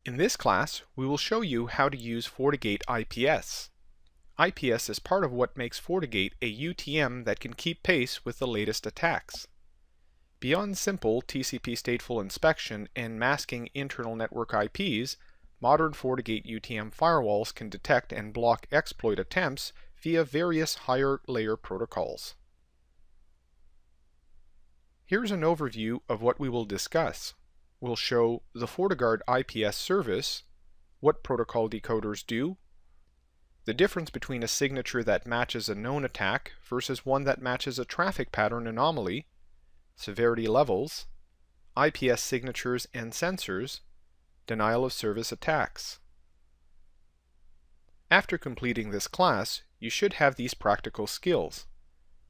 In this class, we will show you how to use FortiGate IPS. IPS is part of what makes FortiGate a UTM that can keep pace with the latest attacks. Beyond simple TCP stateful inspection and masking internal network IPs, modern FortiGate UTM firewalls can detect and block exploit attempts via various higher layer protocols. Here's an overview of what we will discuss. We'll show the FortiGuard IPS service, what protocol decoders do, the difference between a signature that matches a known attack versus one that matches a traffic pattern anomaly, severity levels, IPS signatures and sensors, denial of service attacks. After completing this class, you should have these practical skills.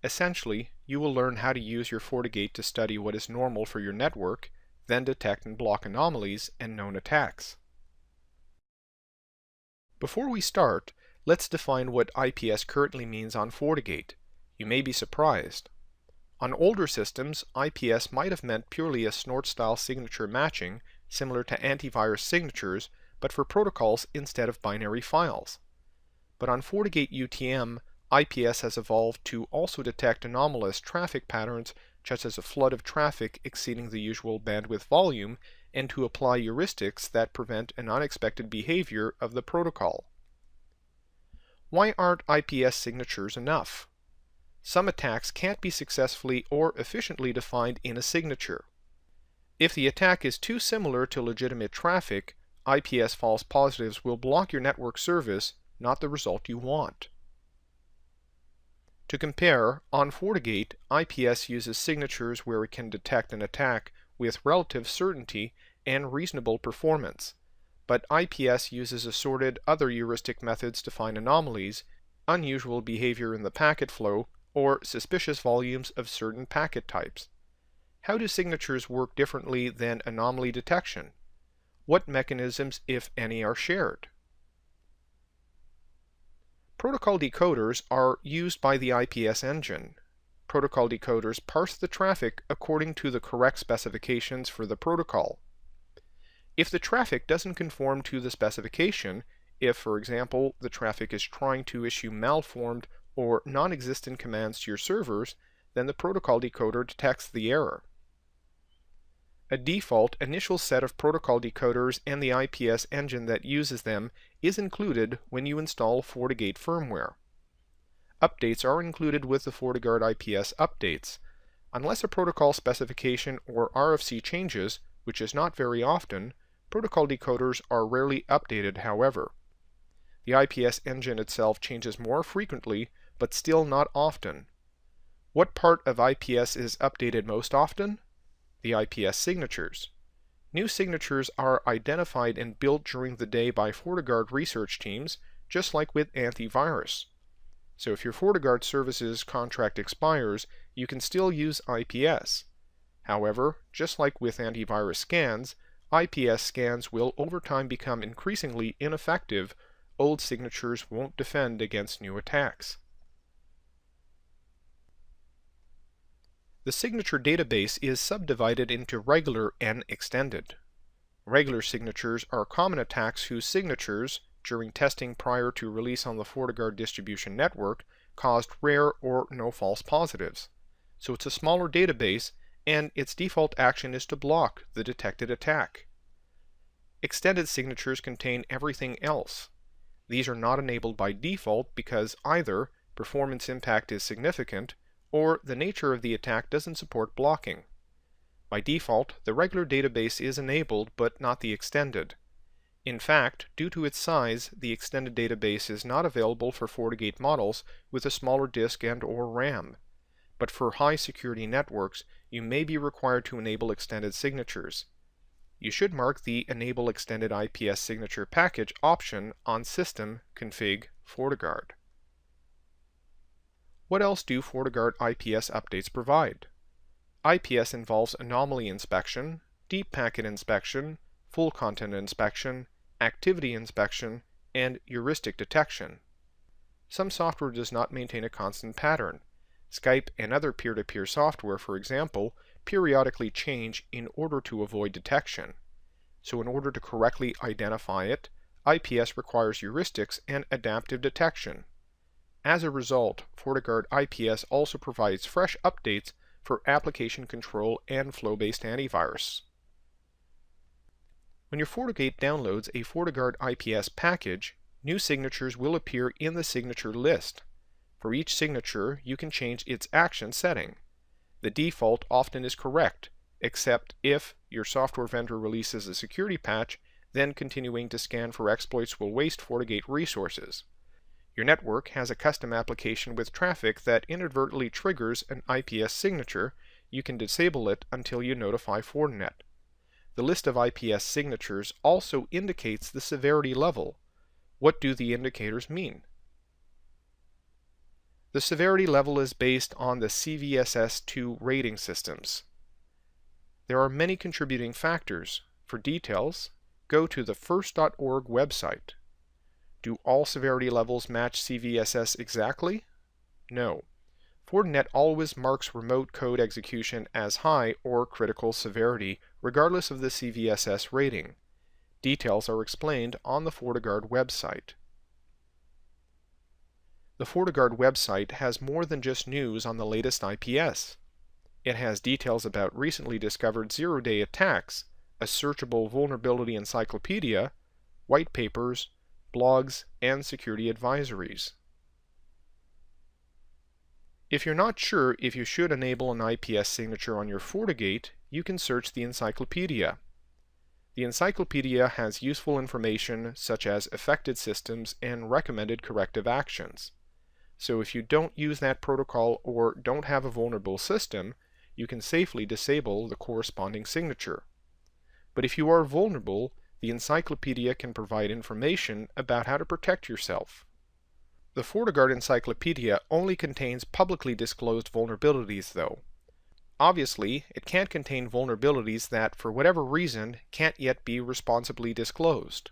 Essentially, you will learn how to use your FortiGate to study what is normal for your network, then detect and block anomalies and known attacks. Before we start, let's define what IPS currently means on FortiGate. You may be surprised. On older systems, IPS might have meant purely a snort-style signature matching, similar to antivirus signatures, but for protocols instead of binary files. But on FortiGate UTM, IPS has evolved to also detect anomalous traffic patterns such as a flood of traffic exceeding the usual bandwidth volume, and to apply heuristics that prevent an unexpected behavior of the protocol. Why aren't IPS signatures enough? Some attacks can't be successfully or efficiently defined in a signature. If the attack is too similar to legitimate traffic, IPS false positives will block your network service, not the result you want. To compare, on FortiGate, IPS uses signatures where it can detect an attack with relative certainty and reasonable performance, but IPS uses assorted other heuristic methods to find anomalies, unusual behavior in the packet flow, or suspicious volumes of certain packet types. How do signatures work differently than anomaly detection? What mechanisms, if any, are shared? Protocol decoders are used by the IPS engine. Protocol decoders parse the traffic according to the correct specifications for the protocol. If the traffic doesn't conform to the specification, if, for example, the traffic is trying to issue malformed or non-existent commands to your servers, then the protocol decoder detects the error. A default initial set of protocol decoders and the IPS engine that uses them is included when you install FortiGate firmware. Updates are included with the FortiGuard IPS updates. Unless a protocol specification or RFC changes, which is not very often, protocol decoders are rarely updated, however. The IPS engine itself changes more frequently, but still not often. What part of IPS is updated most often? The IPS signatures. New signatures are identified and built during the day by FortiGuard research teams, just like with antivirus. So if your FortiGuard services contract expires, you can still use IPS. However, just like with antivirus scans, IPS scans will over time become increasingly ineffective. Old signatures won't defend against new attacks. The signature database is subdivided into regular and extended. Regular signatures are common attacks whose signatures, during testing prior to release on the FortiGuard distribution network, caused rare or no false positives. So it's a smaller database, and its default action is to block the detected attack. Extended signatures contain everything else. These are not enabled by default because either performance impact is significant, or the nature of the attack doesn't support blocking. By default, the regular database is enabled but not the extended. In fact, due to its size, the extended database is not available for FortiGate models with a smaller disk and/or RAM. But for high security networks, you may be required to enable extended signatures. You should mark the Enable Extended IPS Signature Package option on System Config FortiGuard. What else do FortiGuard IPS updates provide? IPS involves anomaly inspection, deep packet inspection, full content inspection, activity inspection, and heuristic detection. Some software does not maintain a constant pattern. Skype and other peer-to-peer software, for example, periodically change in order to avoid detection. So in order to correctly identify it, IPS requires heuristics and adaptive detection. As a result, FortiGuard IPS also provides fresh updates for application control and flow-based antivirus. When your FortiGate downloads a FortiGuard IPS package, new signatures will appear in the signature list. For each signature, you can change its action setting. The default often is correct, except if your software vendor releases a security patch, then continuing to scan for exploits will waste FortiGate resources. Your network has a custom application with traffic that inadvertently triggers an IPS signature. You can disable it until you notify Fortinet. The list of IPS signatures also indicates the severity level. What do the indicators mean? The severity level is based on the CVSS2 rating systems. There are many contributing factors. For details, go to the FIRST.org website. Do all severity levels match CVSS exactly? No. Fortinet always marks remote code execution as high or critical severity, regardless of the CVSS rating. Details are explained on the FortiGuard website. The FortiGuard website has more than just news on the latest IPS. It has details about recently discovered zero-day attacks, a searchable vulnerability encyclopedia, white papers, blogs, and security advisories. If you're not sure if you should enable an IPS signature on your FortiGate, you can search the encyclopedia. The encyclopedia has useful information such as affected systems and recommended corrective actions. So if you don't use that protocol or don't have a vulnerable system, you can safely disable the corresponding signature. But if you are vulnerable, the encyclopedia can provide information about how to protect yourself. The FortiGuard encyclopedia only contains publicly disclosed vulnerabilities, though. Obviously, it can't contain vulnerabilities that, for whatever reason, can't yet be responsibly disclosed.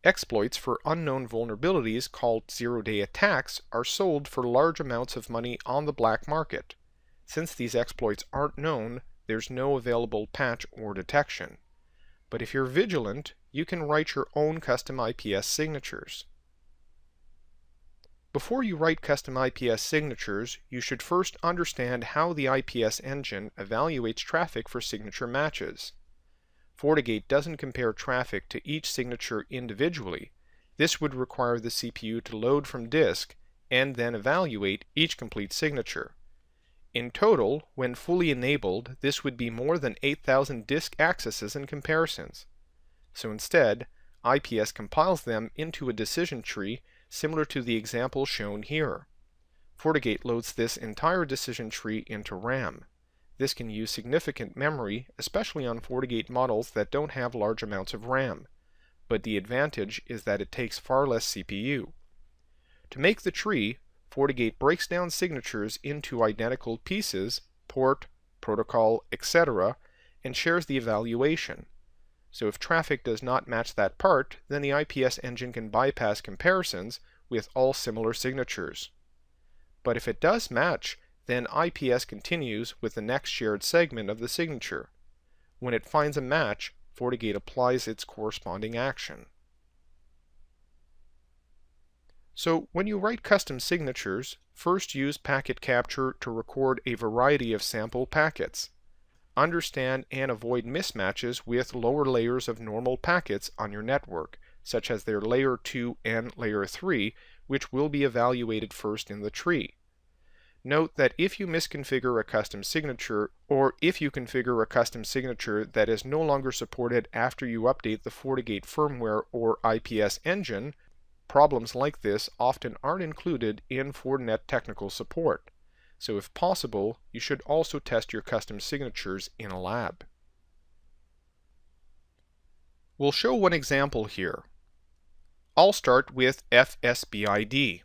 Exploits for unknown vulnerabilities called zero-day attacks are sold for large amounts of money on the black market. Since these exploits aren't known, there's no available patch or detection. But if you're vigilant, you can write your own custom IPS signatures. Before you write custom IPS signatures, you should first understand how the IPS engine evaluates traffic for signature matches. FortiGate doesn't compare traffic to each signature individually. This would require the CPU to load from disk and then evaluate each complete signature. In total, when fully enabled, this would be more than 8,000 disk accesses and comparisons. So instead, IPS compiles them into a decision tree similar to the example shown here. FortiGate loads this entire decision tree into RAM. This can use significant memory, especially on FortiGate models that don't have large amounts of RAM. But the advantage is that it takes far less CPU. To make the tree, FortiGate breaks down signatures into identical pieces, port, protocol, etc., and shares the evaluation. So if traffic does not match that part, then the IPS engine can bypass comparisons with all similar signatures. But if it does match, then IPS continues with the next shared segment of the signature. When it finds a match, FortiGate applies its corresponding action. So when you write custom signatures, first use packet capture to record a variety of sample packets. Understand and avoid mismatches with lower layers of normal packets on your network, such as their layer 2 and layer 3, which will be evaluated first in the tree. Note that if you misconfigure a custom signature, or if you configure a custom signature that is no longer supported after you update the FortiGate firmware or IPS engine, problems like this often aren't included in Fortinet technical support. So if possible, you should also test your custom signatures in a lab. We'll show one example here. I'll start with FSBID.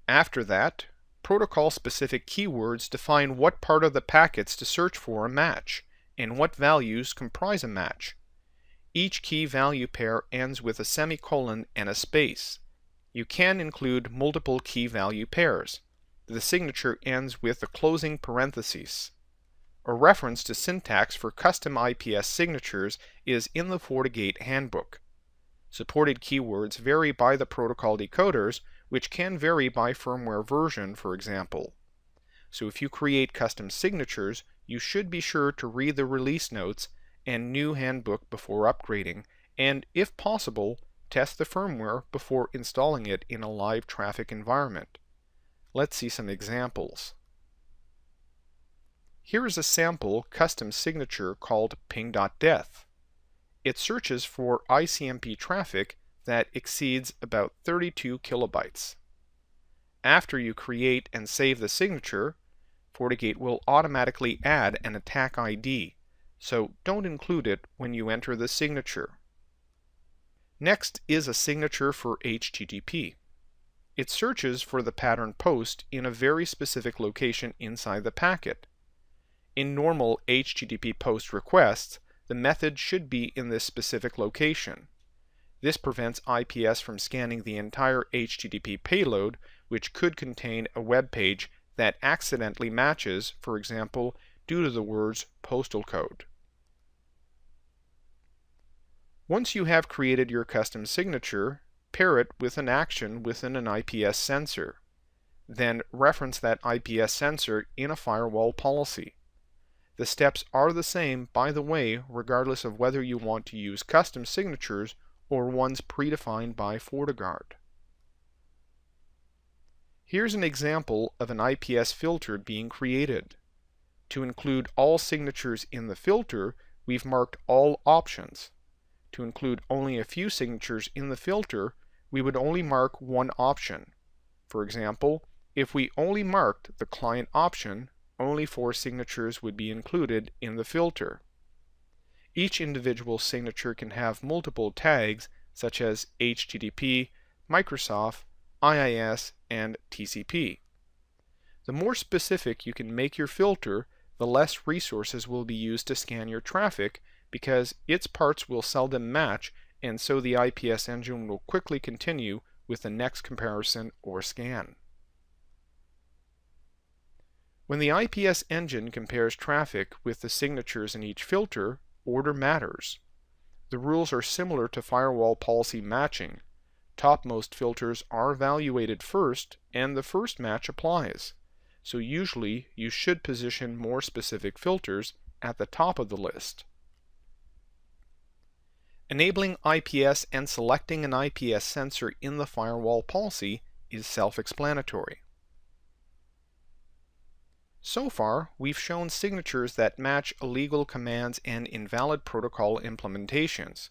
After that, protocol-specific keywords define what part of the packets to search for a match, and what values comprise a match. Each key value pair ends with a semicolon and a space. You can include multiple key value pairs. The signature ends with a closing parenthesis. A reference to syntax for custom IPS signatures is in the FortiGate handbook. Supported keywords vary by the protocol decoders, which can vary by firmware version, for example. So if you create custom signatures, you should be sure to read the release notes and new handbook before upgrading, and if possible, test the firmware before installing it in a live traffic environment. Let's see some examples. Here is a sample custom signature called ping.deth. It searches for ICMP traffic that exceeds about 32 kilobytes. After you create and save the signature, FortiGate will automatically add an attack ID, so don't include it when you enter the signature. Next is a signature for HTTP. It searches for the pattern post in a very specific location inside the packet. In normal HTTP post requests, the method should be in this specific location. This prevents IPS from scanning the entire HTTP payload, which could contain a web page that accidentally matches, for example, due to the words postal code. Once you have created your custom signature, pair it with an action within an IPS sensor. Then reference that IPS sensor in a firewall policy. The steps are the same, by the way, regardless of whether you want to use custom signatures or ones predefined by FortiGuard. Here's an example of an IPS filter being created. To include all signatures in the filter, we've marked all options. To include only a few signatures in the filter, we would only mark one option. For example, if we only marked the client option, only 4 signatures would be included in the filter. Each individual signature can have multiple tags such as HTTP, Microsoft, IIS, and TCP. The more specific you can make your filter, the less resources will be used to scan your traffic because its parts will seldom match, and so the IPS engine will quickly continue with the next comparison or scan. When the IPS engine compares traffic with the signatures in each filter, order matters. The rules are similar to firewall policy matching. Topmost filters are evaluated first, and the first match applies. So usually you should position more specific filters at the top of the list. Enabling IPS and selecting an IPS sensor in the firewall policy is self-explanatory. So far, we've shown signatures that match illegal commands and invalid protocol implementations.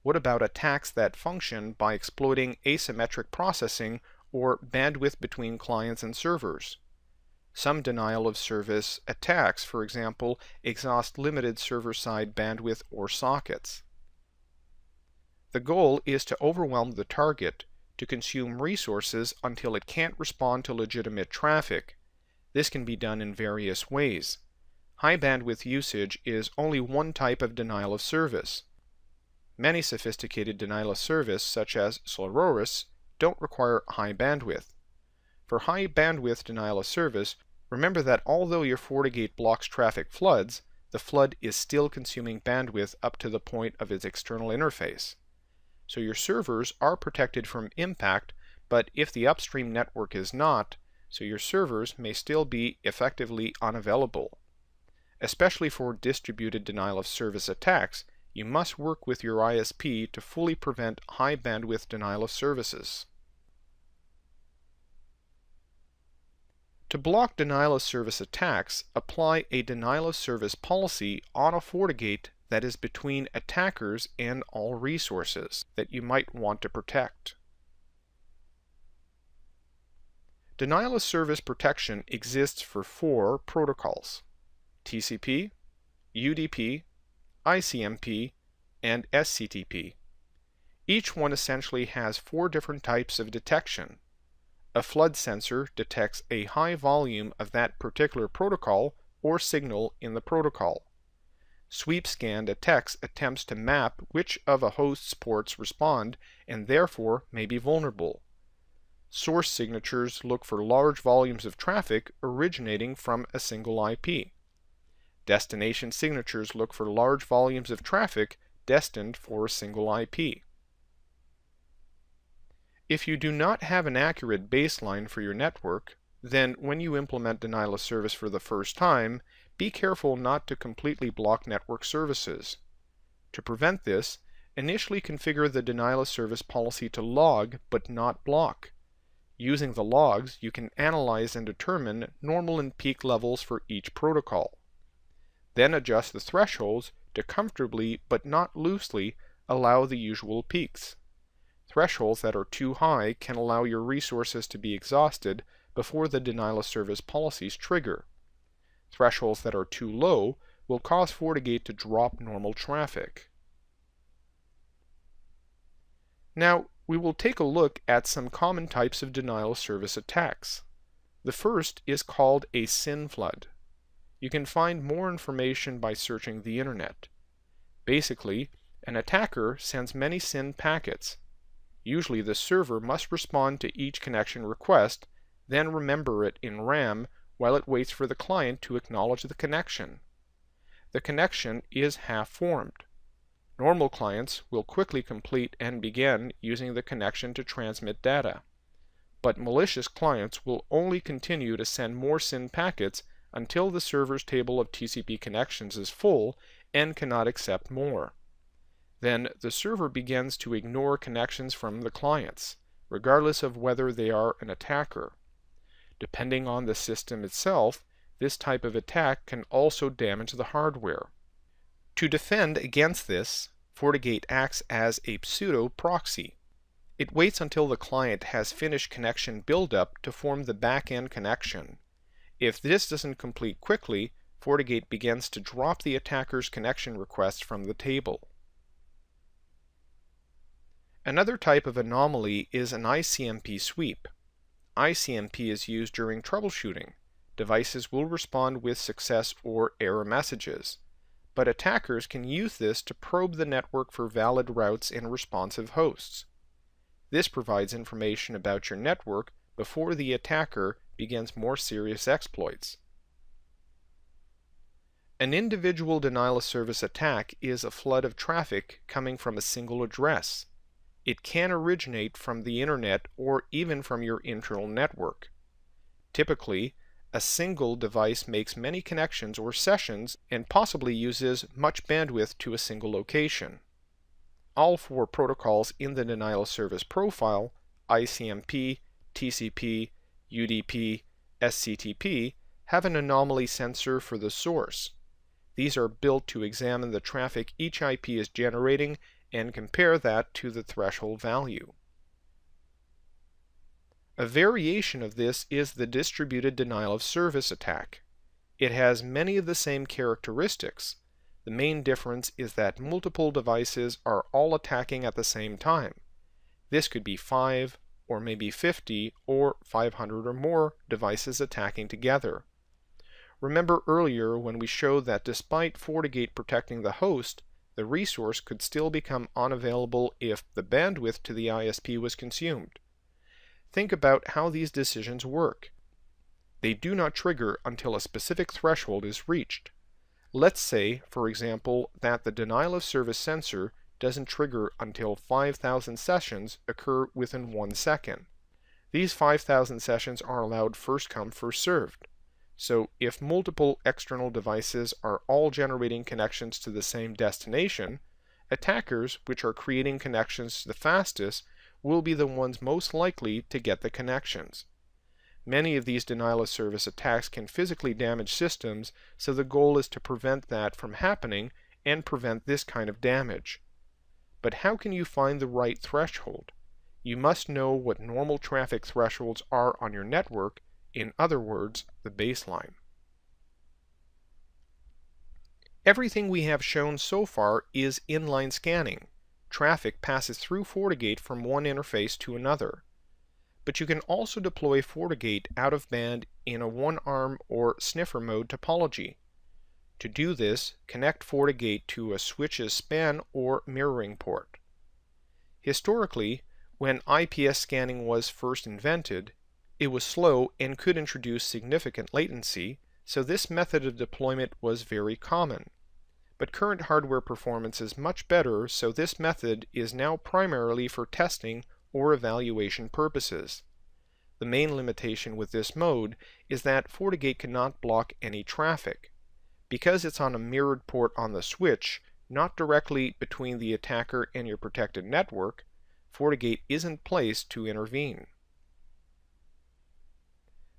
What about attacks that function by exploiting asymmetric processing or bandwidth between clients and servers? Some denial of service attacks, for example, exhaust limited server-side bandwidth or sockets. The goal is to overwhelm the target, to consume resources until it can't respond to legitimate traffic. This can be done in various ways. High bandwidth usage is only one type of denial of service. Many sophisticated denial of service, such as Solaris, don't require high bandwidth. For high bandwidth denial of service, remember that although your FortiGate blocks traffic floods, the flood is still consuming bandwidth up to the point of its external interface. So your servers are protected from impact, but if the upstream network is not, so your servers may still be effectively unavailable. Especially for distributed denial of service attacks, you must work with your ISP to fully prevent high bandwidth denial of services. To block denial of service attacks, apply a denial of service policy on a FortiGate that is between attackers and all resources that you might want to protect. Denial of service protection exists for 4 protocols: TCP, UDP, ICMP, and SCTP. Each one essentially has 4 different types of detection. A flood sensor detects a high volume of that particular protocol or signal in the protocol. Sweep scan detects attempts to map which of a host's ports respond and therefore may be vulnerable. Source signatures look for large volumes of traffic originating from a single IP. Destination signatures look for large volumes of traffic destined for a single IP. If you do not have an accurate baseline for your network, then when you implement denial of service for the first time, be careful not to completely block network services. To prevent this, initially configure the denial of service policy to log but not block. Using the logs, you can analyze and determine normal and peak levels for each protocol. Then adjust the thresholds to comfortably but not loosely allow the usual peaks. Thresholds that are too high can allow your resources to be exhausted before the denial of service policies trigger. Thresholds that are too low will cause FortiGate to drop normal traffic. Now, we will take a look at some common types of denial of service attacks. The first is called a SYN flood. You can find more information by searching the internet. Basically, an attacker sends many SYN packets. Usually the server must respond to each connection request, then remember it in RAM while it waits for the client to acknowledge the connection. The connection is half-formed. Normal clients will quickly complete and begin using the connection to transmit data. But malicious clients will only continue to send more SYN packets until the server's table of TCP connections is full and cannot accept more. Then the server begins to ignore connections from the clients, regardless of whether they are an attacker. Depending on the system itself, this type of attack can also damage the hardware. To defend against this, FortiGate acts as a pseudo-proxy. It waits until the client has finished connection buildup to form the back-end connection. If this doesn't complete quickly, FortiGate begins to drop the attacker's connection requests from the table. Another type of anomaly is an ICMP sweep. ICMP is used during troubleshooting. Devices will respond with success or error messages. But attackers can use this to probe the network for valid routes and responsive hosts. This provides information about your network before the attacker begins more serious exploits. An individual denial of service attack is a flood of traffic coming from a single address. It can originate from the internet or even from your internal network. Typically, a single device makes many connections or sessions and possibly uses much bandwidth to a single location. All four protocols in the denial of service profile, ICMP, TCP, UDP, SCTP, have an anomaly sensor for the source. These are built to examine the traffic each IP is generating and compare that to the threshold value. A variation of this is the distributed denial of service attack. It has many of the same characteristics. The main difference is that multiple devices are all attacking at the same time. This could be 5 or maybe 50 or 500 or more devices attacking together. Remember earlier when we showed that despite FortiGate protecting the host, the resource could still become unavailable if the bandwidth to the ISP was consumed. Think about how these decisions work. They do not trigger until a specific threshold is reached. Let's say, for example, that the denial of service sensor doesn't trigger until 5,000 sessions occur within 1 second. These 5,000 sessions are allowed first come, first served. So if multiple external devices are all generating connections to the same destination, attackers which are creating connections the fastest will be the ones most likely to get the connections. Many of these denial of service attacks can physically damage systems, so the goal is to prevent that from happening and prevent this kind of damage. But how can you find the right threshold? You must know what normal traffic thresholds are on your network, in other words, the baseline. Everything we have shown so far is inline scanning. Traffic passes through FortiGate from one interface to another. But you can also deploy FortiGate out of band in a one-arm or sniffer mode topology. To do this, connect FortiGate to a switch's span or mirroring port. Historically, when IPS scanning was first invented, it was slow and could introduce significant latency, so this method of deployment was very common. But current hardware performance is much better, so this method is now primarily for testing or evaluation purposes. The main limitation with this mode is that FortiGate cannot block any traffic. Because it's on a mirrored port on the switch, not directly between the attacker and your protected network, FortiGate isn't placed to intervene.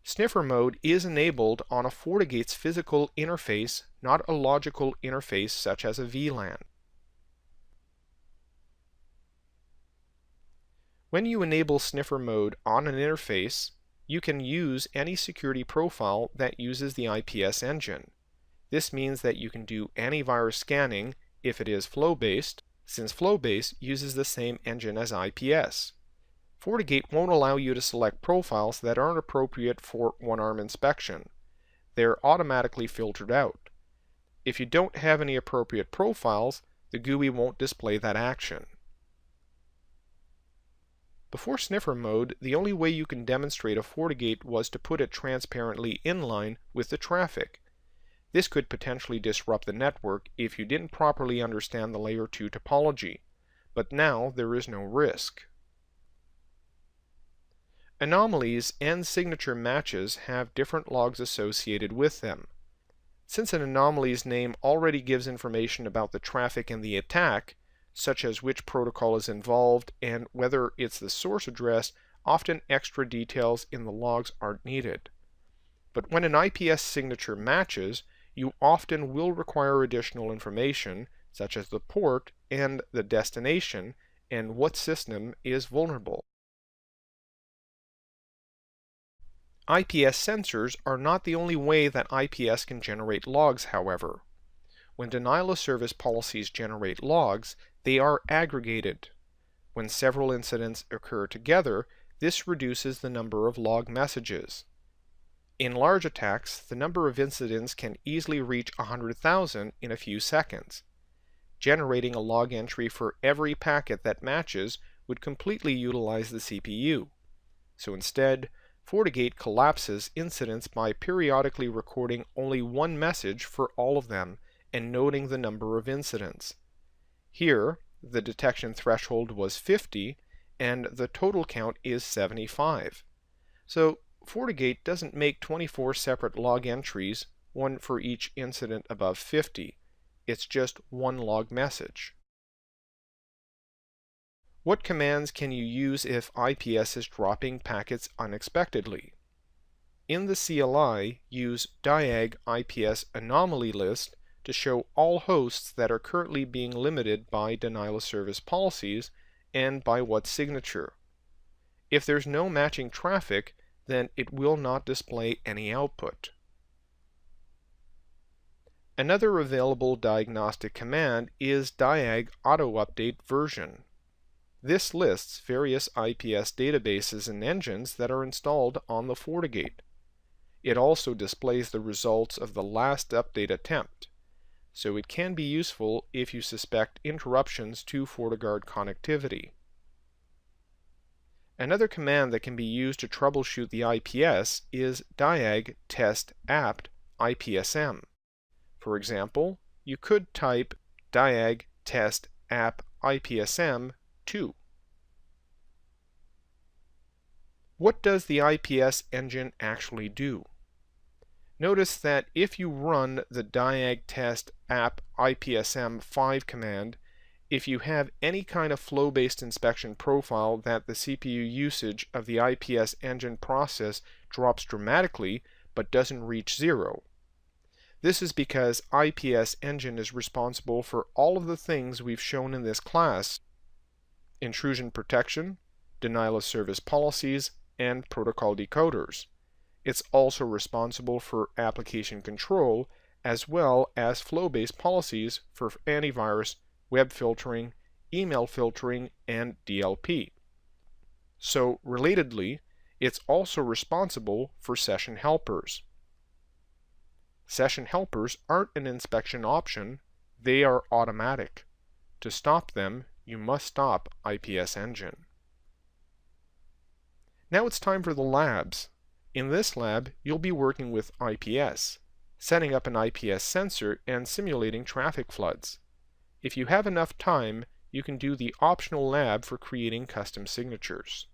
Sniffer mode is enabled on a FortiGate's physical interface, not a logical interface such as a VLAN. When you enable sniffer mode on an interface, you can use any security profile that uses the IPS engine. This means that you can do antivirus scanning if it is flow-based, since flow-based uses the same engine as IPS. FortiGate won't allow you to select profiles that aren't appropriate for one-arm inspection. They're automatically filtered out. If you don't have any appropriate profiles, the GUI won't display that action. Before sniffer mode, the only way you can demonstrate a FortiGate was to put it transparently in line with the traffic. This could potentially disrupt the network if you didn't properly understand the layer 2 topology, but now there is no risk. Anomalies and signature matches have different logs associated with them. Since an anomaly's name already gives information about the traffic and the attack, such as which protocol is involved and whether it's the source address, often extra details in the logs aren't needed. But when an IPS signature matches, you often will require additional information, such as the port and the destination and what system is vulnerable. IPS sensors are not the only way that IPS can generate logs, however. When denial of service policies generate logs, they are aggregated. When several incidents occur together, this reduces the number of log messages. In large attacks, the number of incidents can easily reach 100,000 in a few seconds. Generating a log entry for every packet that matches would completely utilize the CPU. So instead, FortiGate collapses incidents by periodically recording only one message for all of them and noting the number of incidents. Here, the detection threshold was 50 and the total count is 75. So FortiGate doesn't make 24 separate log entries, one for each incident above 50. It's just one log message. What commands can you use if IPS is dropping packets unexpectedly? In the CLI, use diag IPS anomaly list to show all hosts that are currently being limited by denial of service policies and by what signature. If there's no matching traffic, then it will not display any output. Another available diagnostic command is diag auto-update version. This lists various IPS databases and engines that are installed on the FortiGate. It also displays the results of the last update attempt, so it can be useful if you suspect interruptions to FortiGuard connectivity. Another command that can be used to troubleshoot the IPS is diag test apt IPSM. For example, you could type diag test apt IPSM 2. What does the IPS engine actually do? Notice that if you run the diag test apt IPSM 5 command, if you have any kind of flow-based inspection profile that the CPU usage of the IPS engine process drops dramatically but doesn't reach 0. This is because IPS engine is responsible for all of the things we've shown in this class: intrusion protection, denial of service policies, and protocol decoders. It's also responsible for application control as well as flow-based policies for antivirus, web filtering, email filtering, and DLP. So, relatedly, it's also responsible for session helpers. Session helpers aren't an inspection option, they are automatic. To stop them, you must stop IPS engine. Now it's time for the labs. In this lab, you'll be working with IPS. setting up an IPS sensor, and simulating traffic floods. If you have enough time, you can do the optional lab for creating custom signatures.